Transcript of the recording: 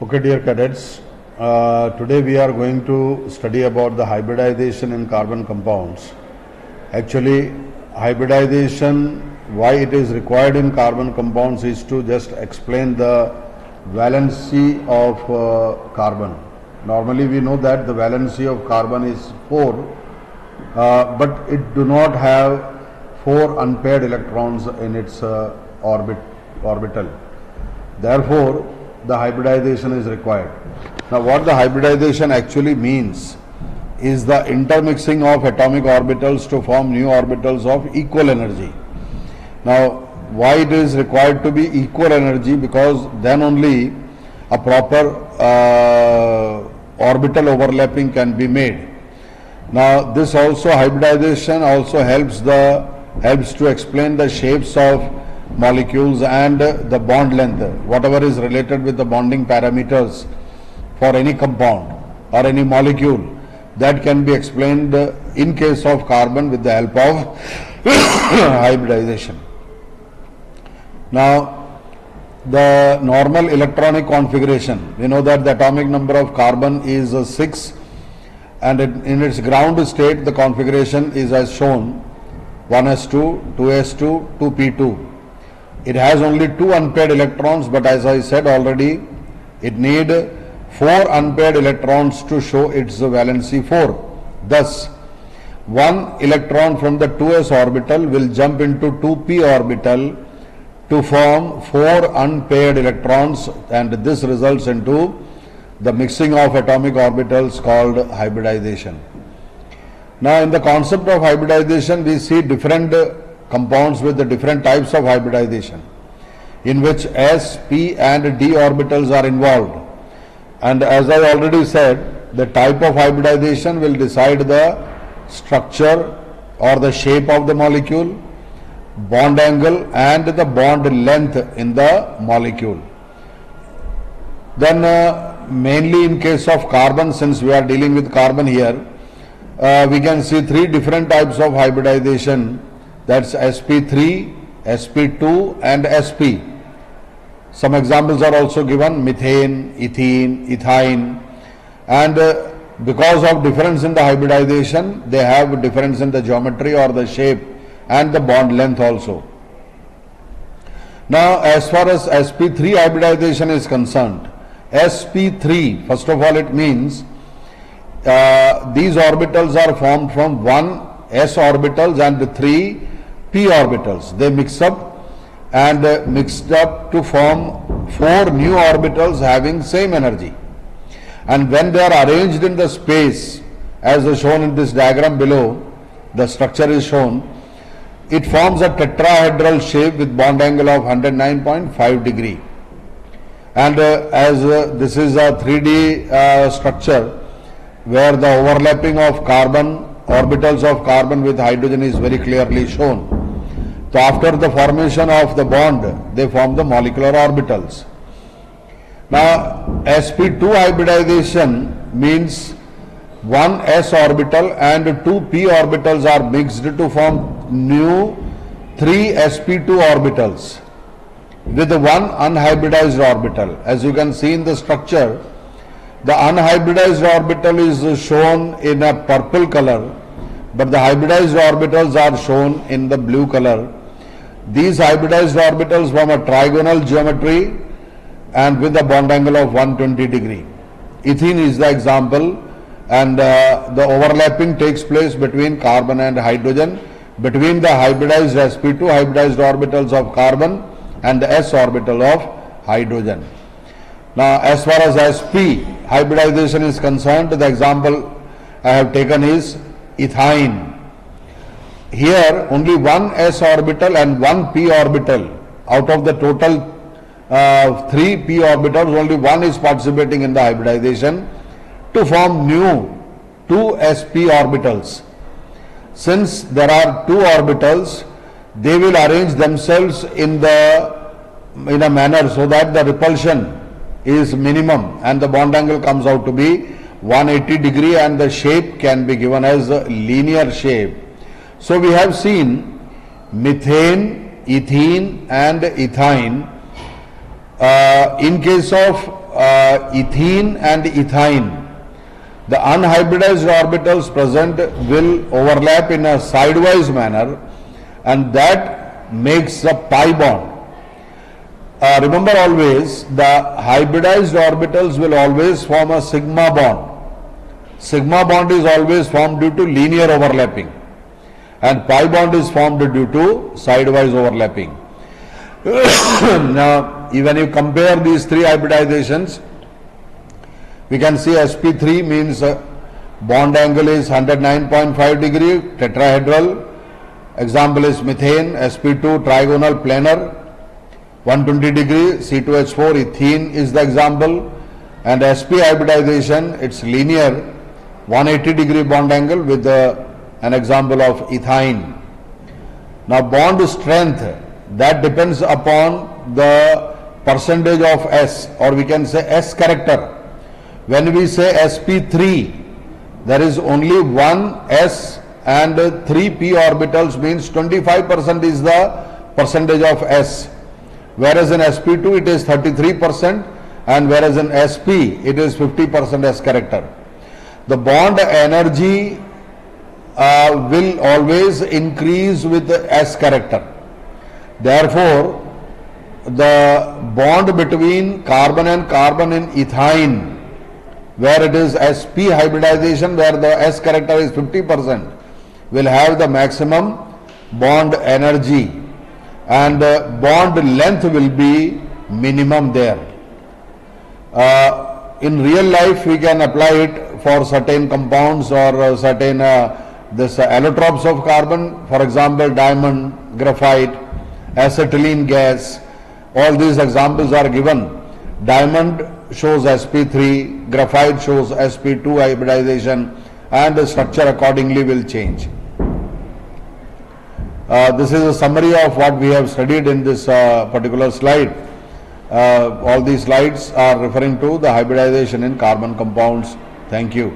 Okay, dear cadets, today we are going to study about the hybridization in carbon compounds. Actually, hybridization, why it is required in carbon compounds is to just explain the valency of carbon. Normally we know that the valency of carbon is 4, but it do not have 4 unpaired electrons in its orbital. Therefore, the hybridization is required. Now, what the hybridization actually means is the intermixing of atomic orbitals to form new orbitals of equal energy. Now, why it is required to be equal energy? Because then only a proper orbital overlapping can be made. Now, this also hybridization also helps to explain the shapes of molecules and the bond length, whatever is related with the bonding parameters for any compound or any molecule, that can be explained in case of carbon with the help of hybridization. Now, the normal electronic configuration, we know that the atomic number of carbon is 6, and in its ground state the configuration is as shown: 1s2, 2s2, 2p2. It has only 2 unpaired electrons, but as I said already, it need 4 unpaired electrons to show its valency 4. Thus, 1 electron from the 2s orbital will jump into 2p orbital to form 4 unpaired electrons, and this results into the mixing of atomic orbitals called hybridization. Now, in the concept of hybridization, we see different compounds with the different types of hybridization, in which s, p and d orbitals are involved. And as I already said, the type of hybridization will decide the structure or the shape of the molecule, bond angle and the bond length in the molecule. Then mainly in case of carbon, since we are dealing with carbon here, we can see 3 different types of hybridization. That's sp3, sp2 and sp. Some examples are also given: methane, ethene, ethyne. And because of difference in the hybridization, they have difference in the geometry or the shape and the bond length also. Now, as far as sp3 hybridization is concerned, sp3, first of all, it means these orbitals are formed from 1 s orbitals and 3 p orbitals. They mix up and mixed up to form 4 new orbitals having same energy. And when they are arranged in the space, as shown in this diagram below, the structure is shown. It forms a tetrahedral shape with bond angle of 109.5 degree. And as this is a 3D structure where the overlapping of carbon, orbitals of carbon with hydrogen is very clearly shown. So after the formation of the bond, they form the molecular orbitals. Now, sp2 hybridization means 1 s orbital and 2 p orbitals are mixed to form new 3 sp2 orbitals with 1 unhybridized orbital. As you can see in the structure, the unhybridized orbital is shown in a purple color, but the hybridized orbitals are shown in the blue color. These hybridized orbitals form a trigonal geometry and with a bond angle of 120 degree. Ethene is the example, and the overlapping takes place between carbon and hydrogen, between the hybridized sp2 hybridized orbitals of carbon and the s orbital of hydrogen. Now, as far as sp hybridization is concerned, the example I have taken is ethyne. Here only 1 s orbital and 1 p orbital. Out of the total 3 p orbitals, only 1 is participating in the hybridization to form new 2 sp orbitals. Since there are 2 orbitals, they will arrange themselves in a manner so that the repulsion is minimum and the bond angle comes out to be 180 degree, and the shape can be given as a linear shape. So we have seen methane, ethene and ethyne. In case of ethene and ethyne, the unhybridized orbitals present will overlap in a sidewise manner, and that makes a pi bond. Remember always, the hybridized orbitals will always form a sigma bond. Sigma bond is always formed due to linear overlapping, and pi bond is formed due to sidewise overlapping. Now, when you compare these three hybridizations, we can see sp3 means bond angle is 109.5 degree, tetrahedral. Example is methane, sp2 trigonal planar, 120 degree, C2H4, ethene is the example, and sp hybridization, it's linear, 180 degree bond angle with an example of ethyne. Now, bond strength, that depends upon the percentage of S, or we can say S character. When we say sp3, there is only one S and 3 p orbitals, means 25% is the percentage of S. Whereas in sp2 it is 33%, and whereas in sp it is 50% S character. The bond energy will always increase with the S character. Therefore, the bond between carbon and carbon in ethyne, where it is sp hybridization, where the S character is 50%, will have the maximum bond energy, and bond length will be minimum there. In real life, we can apply it for certain compounds or certain allotropes of carbon. For example, diamond, graphite, acetylene gas. All these examples are given. Diamond shows sp3, graphite shows sp2 hybridization, and the structure accordingly will change. This is a summary of what we have studied in this particular slide. All these slides are referring to the hybridization in carbon compounds. Thank you.